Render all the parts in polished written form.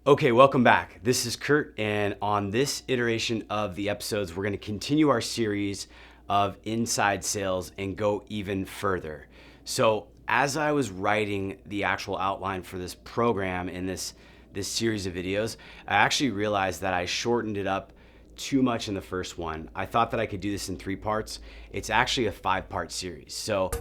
Okay, welcome back. This is Kurt, and on this iteration of the episodes, we're going to continue our series of inside sales and go even further. So, as I was writing the actual outline for this program in this series of videos, I actually realized that I shortened it up too much in the first one. I thought that I could do this in 3 parts. It's actually a 5-part series. So,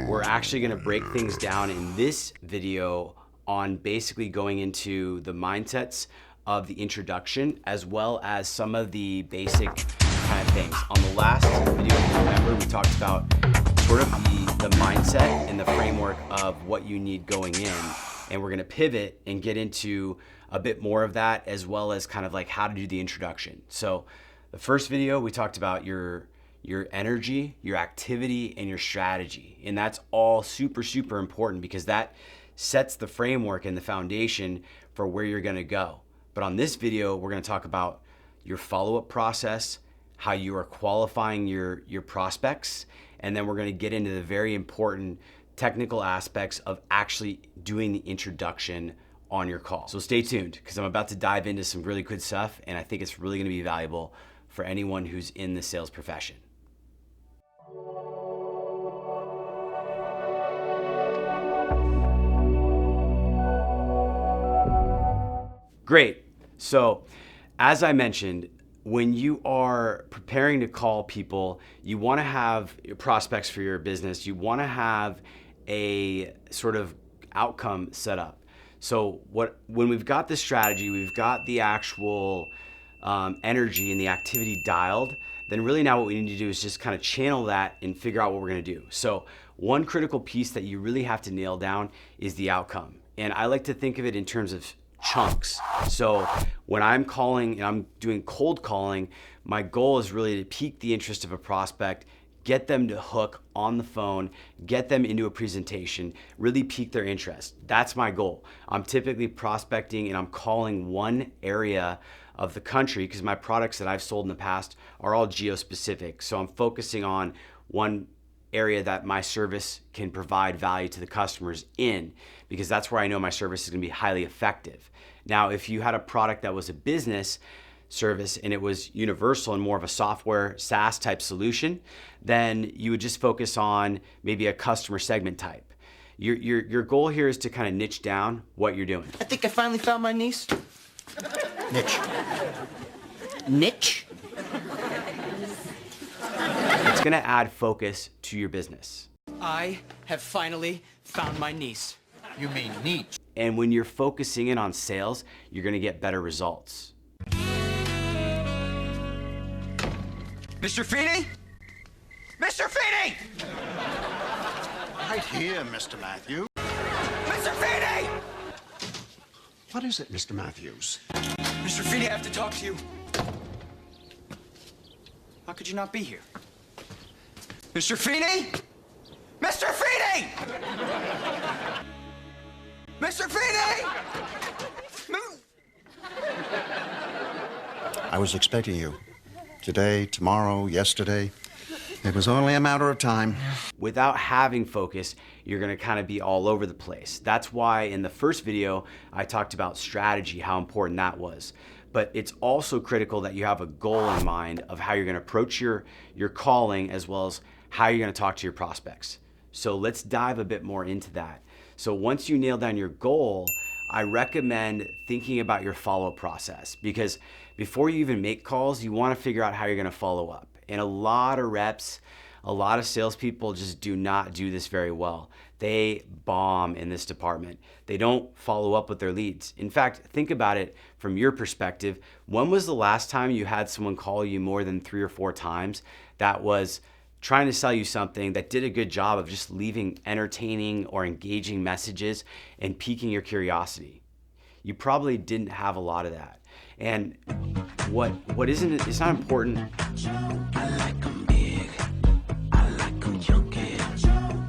we're actually going to break things down in this video on basically going into the mindsets of the introduction as well as some of the basic kind of things. On the last video, if you remember, we talked about sort of the mindset and the framework of what you need going in, and we're going to pivot and get into a bit more of that as well as kind of like how to do the introduction. So the first video, we talked about your energy, your activity, and your strategy. And that's all super, super important because that sets the framework and the foundation for where you're gonna go. But on this video, we're gonna talk about your follow-up process, how you are qualifying your prospects, and then we're gonna get into the very important technical aspects of actually doing the introduction on your call. So stay tuned because I'm about to dive into some really good stuff, and I think it's really gonna be valuable for anyone who's in the sales profession. Great. So, as I mentioned, when you are preparing to call people, you want to have prospects for your business. You want to have a sort of outcome set up. So, when we've got the strategy, we've got the actual energy and the activity dialed, then really now what we need to do is just kind of channel that and figure out what we're going to do. So, one critical piece that you really have to nail down is the outcome. And I like to think of it in terms of chunks. So when I'm calling and I'm doing cold calling, my goal is really to pique the interest of a prospect, get them to hook on the phone, get them into a presentation, really pique their interest. That's my goal. I'm typically prospecting and I'm calling one area of the country because my products that I've sold in the past are all geo-specific. So I'm focusing on one area that my service can provide value to the customers in, because that's where I know my service is going to be highly effective. Now, if you had a product that was a business service and it was universal and more of a software SaaS type solution, then you would just focus on maybe a customer segment type. Your goal here is to kind of niche down what you're doing. I think I finally found my niche. Niche. Niche? It's going to add focus to your business. I have finally found my niche. You mean niche? And when you're focusing in on sales, you're going to get better results. Mr. Feeney? Mr. Feeney! Right here, Mr. Matthew. Mr. Feeney! What is it, Mr. Matthews? Mr. Feeney, I have to talk to you. How could you not be here? Mr. Feeney? Mr. Feeney! Mr. Feeney! I was expecting you. Today, tomorrow, yesterday. It was only a matter of time. Without having focus, you're going to kind of be all over the place. That's why in the first video, I talked about strategy, how important that was. But it's also critical that you have a goal in mind of how you're going to approach your calling as well as how you're going to talk to your prospects. So let's dive a bit more into that. So once you nail down your goal, I recommend thinking about your follow-up process, because before you even make calls, you want to figure out how you're going to follow up. And a lot of reps, a lot of salespeople just do not do this very well. They bomb in this department. They don't follow up with their leads. In fact, think about it from your perspective. When was the last time you had someone call you more than 3 or 4 times that was trying to sell you something that did a good job of just leaving entertaining or engaging messages and piquing your curiosity? You probably didn't have a lot of that. And what isn't, it's not important. I like 'em big. I like 'em chunky.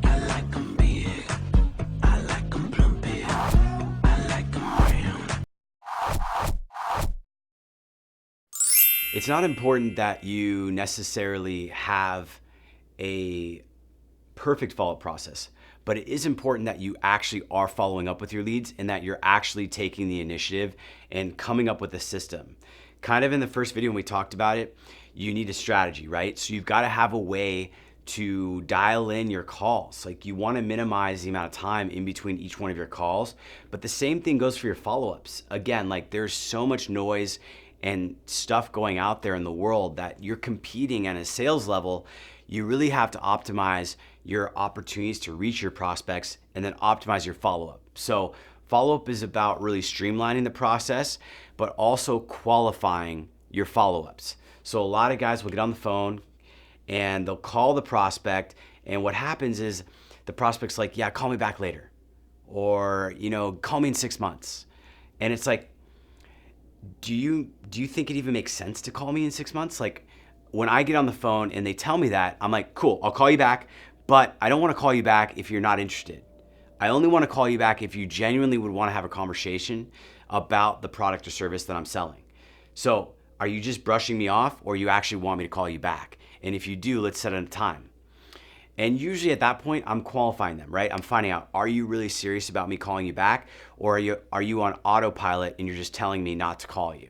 I like 'em big. I like 'em plumpy. I like 'em round. It's not important that you necessarily have a perfect follow-up process, but it is important that you actually are following up with your leads and that you're actually taking the initiative and coming up with a system. Kind of in the first video when we talked about it, you need a strategy, right? So you've got to have a way to dial in your calls. Like you want to minimize the amount of time in between each one of your calls, but the same thing goes for your follow-ups. Again, like there's so much noise and stuff going out there in the world that you're competing at a sales level. You really have to optimize your opportunities to reach your prospects and then optimize your follow-up. So follow-up is about really streamlining the process, but also qualifying your follow-ups. So a lot of guys will get on the phone and they'll call the prospect, and what happens is the prospect's like, yeah, call me back later. Or, call me in 6 months. And it's like, do you think it even makes sense to call me in 6 months? Like when I get on the phone and they tell me that, I'm like, cool, I'll call you back, but I don't want to call you back if you're not interested. I only want to call you back if you genuinely would want to have a conversation about the product or service that I'm selling. So are you just brushing me off, or you actually want me to call you back? And if you do, let's set a time. And usually at that point, I'm qualifying them, right? I'm finding out, are you really serious about me calling you back? Or are you on autopilot and you're just telling me not to call you?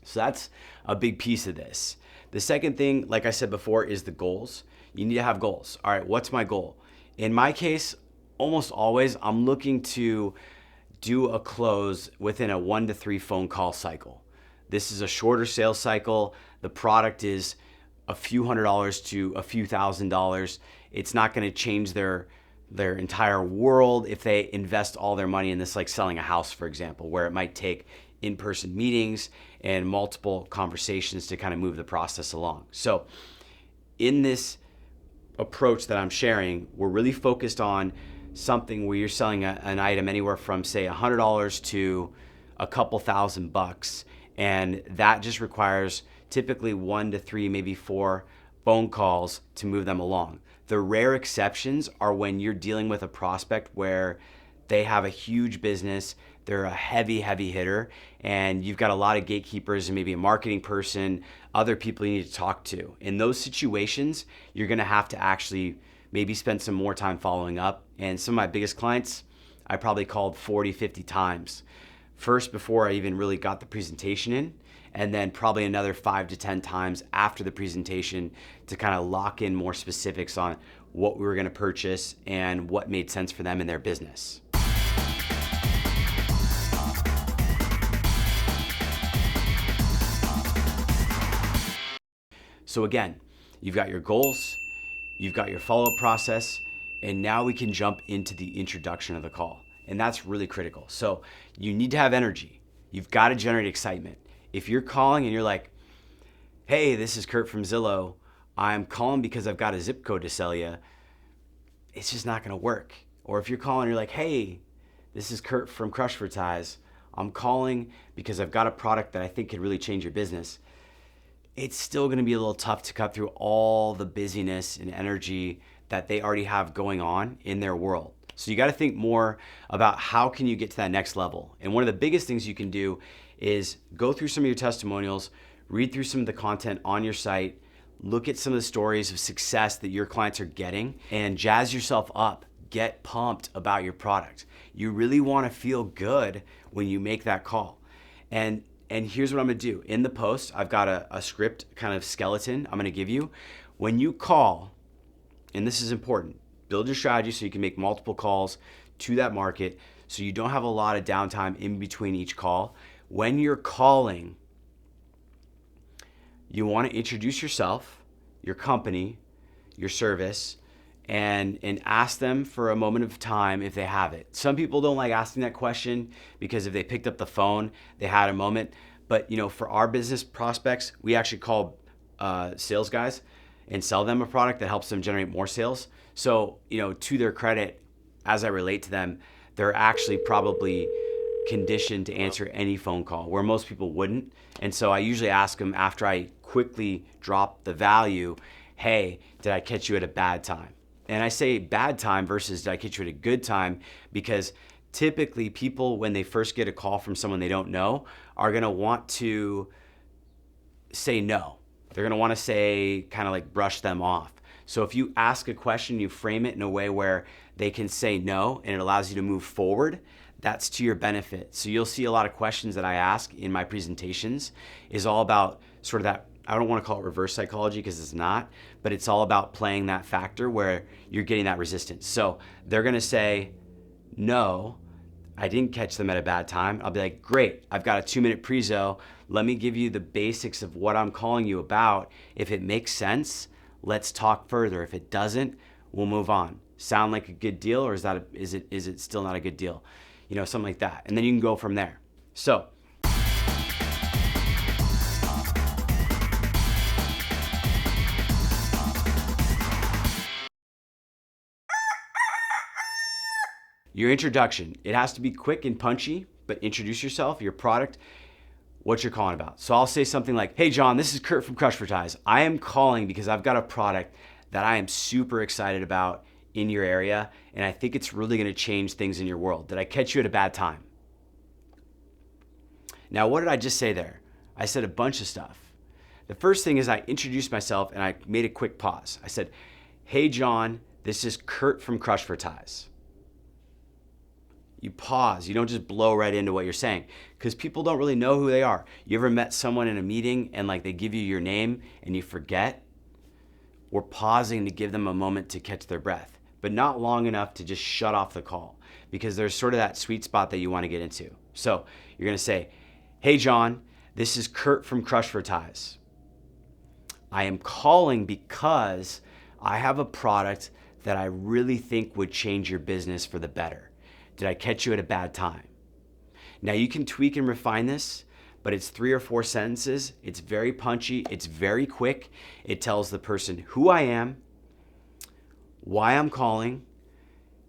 So that's a big piece of this. The second thing, like I said before, is the goals. You need to have goals. All right, what's my goal? In my case, almost always, I'm looking to do a close within a 1 to 3 phone call cycle. This is a shorter sales cycle. The product is a few $100s to a few $1,000s. It's not going to change their entire world if they invest all their money in this, like selling a house, for example, where it might take in-person meetings and multiple conversations to kind of move the process along. So in this approach that I'm sharing, we're really focused on something where you're selling an item anywhere from, say, $100 to a couple $1,000, and that just requires typically 1 to 3, maybe 4 phone calls to move them along. The rare exceptions are when you're dealing with a prospect where they have a huge business, they're a heavy hitter, and you've got a lot of gatekeepers and maybe a marketing person, other people you need to talk to. In those situations, you're gonna have to actually maybe spend some more time following up. And some of my biggest clients, I probably called 40, 50 times. First, before I even really got the presentation in, and then probably another 5 to 10 times after the presentation to kind of lock in more specifics on what we were gonna purchase and what made sense for them in their business. So again, you've got your goals, you've got your follow-up process, and now we can jump into the introduction of the call. And that's really critical. So you need to have energy. You've got to generate excitement. If you're calling and you're like, hey, this is Kurt from Zillow, I'm calling because I've got a zip code to sell you, it's just not gonna work. Or if you're calling and you're like, hey, this is Kurt from Crushvertise, I'm calling because I've got a product that I think could really change your business, it's still gonna be a little tough to cut through all the busyness and energy that they already have going on in their world. So you gotta think more about how can you get to that next level. And one of the biggest things you can do is go through some of your testimonials, read through some of the content on your site, look at some of the stories of success that your clients are getting, and jazz yourself up. Get pumped about your product. You really wanna feel good when you make that call. And here's what I'm gonna do. In the post, I've got a script kind of skeleton I'm gonna give you. When you call, and this is important, build your strategy so you can make multiple calls to that market so you don't have a lot of downtime in between each call. When you're calling, you wanna introduce yourself, your company, your service, and ask them for a moment of time if they have it. Some people don't like asking that question because if they picked up the phone, they had a moment. But for our business prospects, we actually call sales guys and sell them a product that helps them generate more sales. So, to their credit, as I relate to them, they're actually probably conditioned to answer any phone call where most people wouldn't. And so I usually ask them after I quickly drop the value, hey, did I catch you at a bad time? And I say bad time versus did I catch you at a good time, because typically people, when they first get a call from someone they don't know, are gonna want to say no. They're gonna wanna say, kind of like brush them off. So if you ask a question, you frame it in a way where they can say no and it allows you to move forward, that's to your benefit. So you'll see a lot of questions that I ask in my presentations is all about sort of that, I don't want to call it reverse psychology because it's not, but it's all about playing that factor where you're getting that resistance. So they're gonna say, no, I didn't catch them at a bad time. I'll be like, great, I've got a 2-minute prezo. Let me give you the basics of what I'm calling you about. If it makes sense, let's talk further. If it doesn't, we'll move on. Sound like a good deal, or is it still not a good deal? You know, something like that. And then you can go from there. So, your introduction, it has to be quick and punchy, but introduce yourself, your product, what you're calling about. So I'll say something like, hey John, this is Kurt from Crush for Ties. I am calling because I've got a product that I am super excited about in your area, and I think it's really gonna change things in your world. Did I catch you at a bad time? Now, what did I just say there? I said a bunch of stuff. The first thing is I introduced myself and I made a quick pause. I said, hey John, this is Kurt from Crush for Ties. You pause, you don't just blow right into what you're saying because people don't really know who they are. You ever met someone in a meeting and like they give you your name and you forget? We're pausing to give them a moment to catch their breath, but not long enough to just shut off the call because there's sort of that sweet spot that you want to get into. So you're gonna say, hey John, this is Kurt from Crush for Ties. I am calling because I have a product that I really think would change your business for the better. Did I catch you at a bad time? Now you can tweak and refine this, but it's 3 or 4 sentences. It's very punchy, it's very quick. It tells the person who I am, why I'm calling,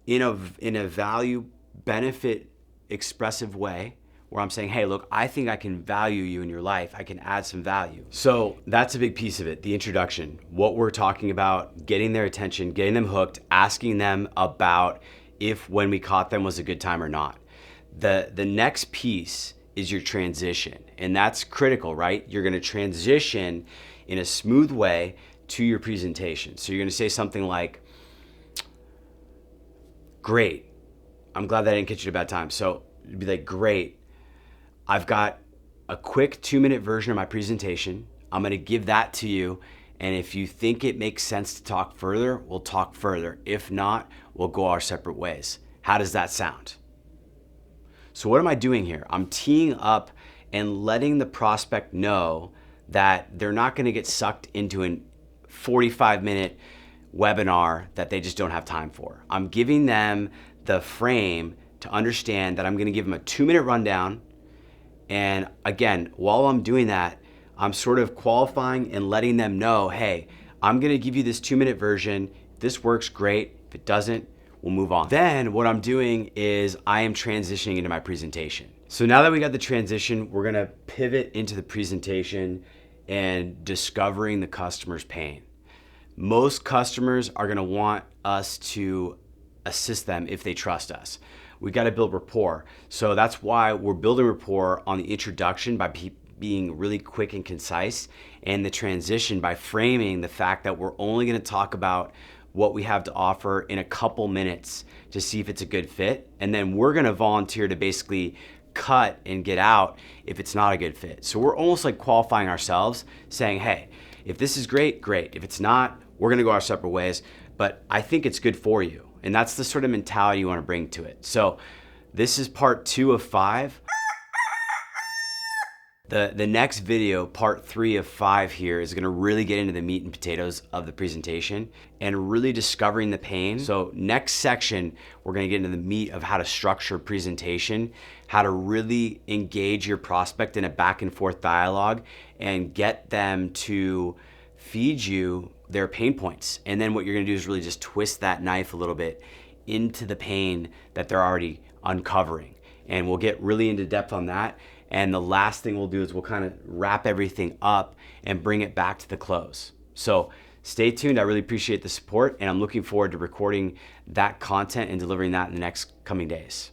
in a value benefit expressive way, where I'm saying, hey, look, I think I can value you in your life. I can add some value. So that's a big piece of it, the introduction. What we're talking about, getting their attention, getting them hooked, asking them about if when we caught them was a good time or not. The next piece is your transition, and that's critical, right? You're gonna transition in a smooth way to your presentation. So you're gonna say something like, great, I'm glad that I didn't catch you at a bad time. So it'd be like, great, I've got a quick 2-minute version of my presentation. I'm gonna give that to you. And if you think it makes sense to talk further, we'll talk further. If not, we'll go our separate ways. How does that sound? So what am I doing here? I'm teeing up and letting the prospect know that they're not gonna get sucked into a 45-minute webinar that they just don't have time for. I'm giving them the frame to understand that I'm gonna give them a 2-minute rundown. And again, while I'm doing that, I'm sort of qualifying and letting them know, hey, I'm gonna give you this 2-minute version. If this works, great. If it doesn't, we'll move on. Then what I'm doing is I am transitioning into my presentation. So now that we got the transition, we're gonna pivot into the presentation and discovering the customer's pain. Most customers are gonna want us to assist them if they trust us. We gotta build rapport. So that's why we're building rapport on the introduction by being really quick and concise, and the transition by framing the fact that we're only gonna talk about what we have to offer in a couple minutes to see if it's a good fit. And then we're gonna volunteer to basically cut and get out if it's not a good fit. So we're almost like qualifying ourselves, saying, hey, if this is great, great. If it's not, we're gonna go our separate ways, but I think it's good for you. And that's the sort of mentality you wanna bring to it. So this is part 2 of 5. The next video, part 3 of 5 here, is gonna really get into the meat and potatoes of the presentation and really discovering the pain. So next section, we're gonna get into the meat of how to structure a presentation, how to really engage your prospect in a back and forth dialogue and get them to feed you their pain points. And then what you're gonna do is really just twist that knife a little bit into the pain that they're already uncovering. And we'll get really into depth on that. And the last thing we'll do is we'll kind of wrap everything up and bring it back to the close. So stay tuned. I really appreciate the support, and I'm looking forward to recording that content and delivering that in the next coming days.